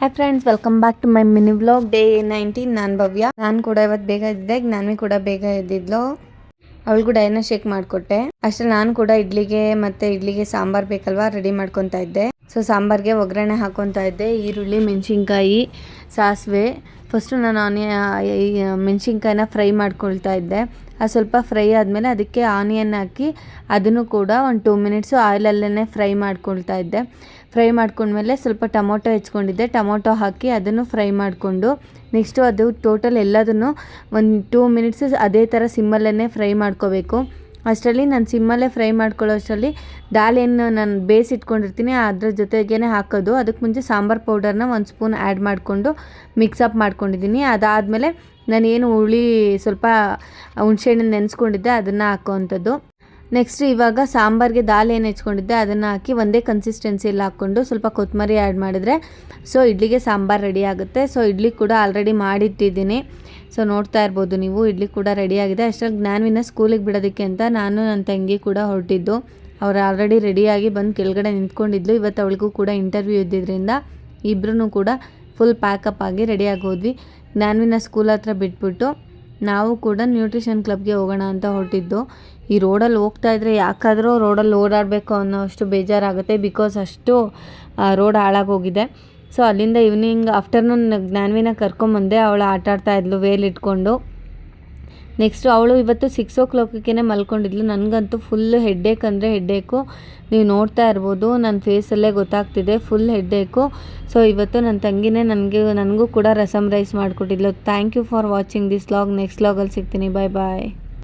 Hi friends, welcome back to my mini vlog day 19. ನಾನು ಭವ್ಯ. ನಾನು ಕೂಡ ಇವತ್ತು ಬೇಗ ಎದ್ದಿದ್ದೆ. ಜ್ಞಾನ್ವಿ ಕೂಡ ಬೇಗ ಎದ್ದಿದ್ಲು. ಅವಳು ಕೂಡ ಡೈನ ಶೇಕ್ ಮಾಡಿಕೊಟ್ಟೆ. ಅಷ್ಟೇ ನಾನು ಕೂಡ ಇಡ್ಲಿಗೆ ಸಾಂಬಾರು ಬೇಕಲ್ವಾ, ರೆಡಿ ಮಾಡ್ಕೊತಾ ಇದ್ದೆ. ಸೊ ಸಾಂಬಾರಿಗೆ ಒಗ್ಗರಣೆ ಹಾಕೊತಾ ಇದ್ದೆ. ಈರುಳ್ಳಿ, ಮೆಣಸಿನ್ಕಾಯಿ, ಸಾಸಿವೆ. ಫಸ್ಟು ನಾನು ಮೆಣಸಿನ್ಕಾಯಿನ ಫ್ರೈ ಮಾಡ್ಕೊಳ್ತಾ ಇದ್ದೆ. ಅದು ಸ್ವಲ್ಪ ಫ್ರೈ ಆದಮೇಲೆ ಅದಕ್ಕೆ ಆನಿಯನ್ ಹಾಕಿ ಅದನ್ನು ಕೂಡ ಒಂದು 2 ಮಿನಿಟ್ಸು ಆಯಿಲಲ್ಲೇ ಫ್ರೈ ಮಾಡ್ಕೊಳ್ತಾ ಇದ್ದೆ. ಫ್ರೈ ಮಾಡ್ಕೊಂಡ್ಮೇಲೆ ಸ್ವಲ್ಪ ಟೊಮೊಟೊ ಹೆಚ್ಕೊಂಡಿದ್ದೆ. ಟೊಮೊಟೊ ಹಾಕಿ ಅದನ್ನು ಫ್ರೈ ಮಾಡಿಕೊಂಡು ನೆಕ್ಸ್ಟು ಅದು ಟೋಟಲ್ ಎಲ್ಲದನ್ನು ಒಂದು 2 ಮಿನಿಟ್ಸ್ ಅದೇ ಥರ ಸಿಮ್ಮಲ್ಲೇ ಫ್ರೈ ಮಾಡ್ಕೋಬೇಕು. ಅಷ್ಟರಲ್ಲಿ ನಾನು ಸಿಮ್ಮಲ್ಲೇ ಫ್ರೈ ಮಾಡ್ಕೊಳ್ಳೋ ಅಷ್ಟರಲ್ಲಿ ದಾಲ್ ಏನು ನಾನು ಬೇಯಿಸಿಟ್ಕೊಂಡಿರ್ತೀನಿ ಅದ್ರ ಜೊತೆಗೇ ಹಾಕೋದು. ಅದಕ್ಕೆ ಮುಂಚೆ ಸಾಂಬಾರು ಪೌಡರ್ನ 1 ಸ್ಪೂನ್ ಆ್ಯಡ್ ಮಾಡಿಕೊಂಡು ಮಿಕ್ಸಪ್ ಮಾಡ್ಕೊಂಡಿದ್ದೀನಿ. ಅದಾದಮೇಲೆ ನಾನೇನು ಸ್ವಲ್ಪ ಹುಣಸೆಹಣ್ಣು ನೆನೆಸ್ಕೊಂಡಿದ್ದೆ ಅದನ್ನು ಹಾಕೋವಂಥದ್ದು. ನೆಕ್ಸ್ಟ್ ಇವಾಗ ಸಾಂಬಾರಿಗೆ ದಾಲ್ ಏನು ಹೆಚ್ಕೊಂಡಿದ್ದೆ ಅದನ್ನು ಹಾಕಿ ಒಂದೇ ಕನ್ಸಿಸ್ಟೆನ್ಸಿಯಲ್ಲಿ ಹಾಕ್ಕೊಂಡು ಸ್ವಲ್ಪ ಕೊತ್ತಂಬರಿ ಆ್ಯಡ್ ಮಾಡಿದ್ರೆ ಸೊ ಇಡ್ಲಿಗೆ ಸಾಂಬಾರು ರೆಡಿ ಆಗುತ್ತೆ. ಸೊ ಇಡ್ಲಿ ಕೂಡ ಆಲ್ರೆಡಿ ಮಾಡಿಟ್ಟಿದ್ದೀನಿ. ಸೊ ನೋಡ್ತಾ ಇರ್ಬೋದು ನೀವು, ಇಡ್ಲಿ ಕೂಡ ರೆಡಿಯಾಗಿದೆ. ಅಷ್ಟರಲ್ಲಿ ಜ್ಞಾನ್ವಿನ ಸ್ಕೂಲಿಗೆ ಬಿಡೋದಕ್ಕೆ ಅಂತ ನಾನು ನನ್ನ ತಂಗಿ ಕೂಡ ಹೊರಟಿದ್ದು. ಅವ್ರು ಆಲ್ರೆಡಿ ರೆಡಿಯಾಗಿ ಬಂದು ಕೆಳಗಡೆ ನಿಂತ್ಕೊಂಡಿದ್ಲು. ಇವತ್ತು ಅವಳಿಗೂ ಕೂಡ ಇಂಟರ್ವ್ಯೂ ಇದ್ದಿದ್ದರಿಂದ ಇಬ್ಬರೂ ಕೂಡ ಫುಲ್ ಪ್ಯಾಕಪ್ ಆಗಿ ರೆಡಿಯಾಗಿ ಹೋದ್ವಿ. ಜ್ಞಾನ್ವಿನ ಸ್ಕೂಲ್ ಹತ್ರ ಬಿಟ್ಬಿಟ್ಟು ನಾವು ಕೂಡ ನ್ಯೂಟ್ರಿಷನ್ ಕ್ಲಬ್ಗೆ ಹೋಗೋಣ ಅಂತ ಹೊರಟಿದ್ದು. ಈ ರೋಡಲ್ಲಿ ಹೋಗ್ತಾ ಇದ್ದರೆ ಯಾಕಾದರೂ ರೋಡಲ್ಲಿ ಓಡಾಡಬೇಕು ಅನ್ನೋ ಅಷ್ಟು ಬೇಜಾರಾಗುತ್ತೆ. ಬಿಕಾಸ್ ಅಷ್ಟು ರೋಡ್ ಹಾಳಾಗೋಗಿದೆ. ಸೊ ಅಲ್ಲಿಂದ ಆಫ್ಟರ್ನೂನ್ ಜ್ಞಾನ್ವಿನ ಕರ್ಕೊಂಬಂದೆ. ಅವಳು ಆಟಾಡ್ತಾ ಇದ್ಲು ವೇಲಿಟ್ಕೊಂಡು. ನೆಕ್ಸ್ಟು ಅವಳು ಇವತ್ತು 6 o'clockಗೆ ಮಲ್ಕೊಂಡಿದ್ಲು. ನನಗಂತೂ ಫುಲ್ ಹೆಡ್ಡೇಕ್ ಅಂದರೆ ಹೆಡ್ಡೇಕು. ನೀವು ನೋಡ್ತಾ ಇರ್ಬೋದು, ನನ್ನ ಫೇಸಲ್ಲೇ ಗೊತ್ತಾಗ್ತಿದೆ ಫುಲ್ ಹೆಡ್ಡೇಕು. ಸೊ ಇವತ್ತು ನನ್ನ ತಂಗಿನೇ ನನಗೂ ಕೂಡ ರಸಮ್ ರೈಸ್ ಮಾಡಿಕೊಟ್ಟಿದ್ಲು. Thank you for watching this vlog. Next ವ್ಲಾಗಲ್ಲಿ ಸಿಗ್ತೀನಿ. ಬಾಯ್ ಬಾಯ್.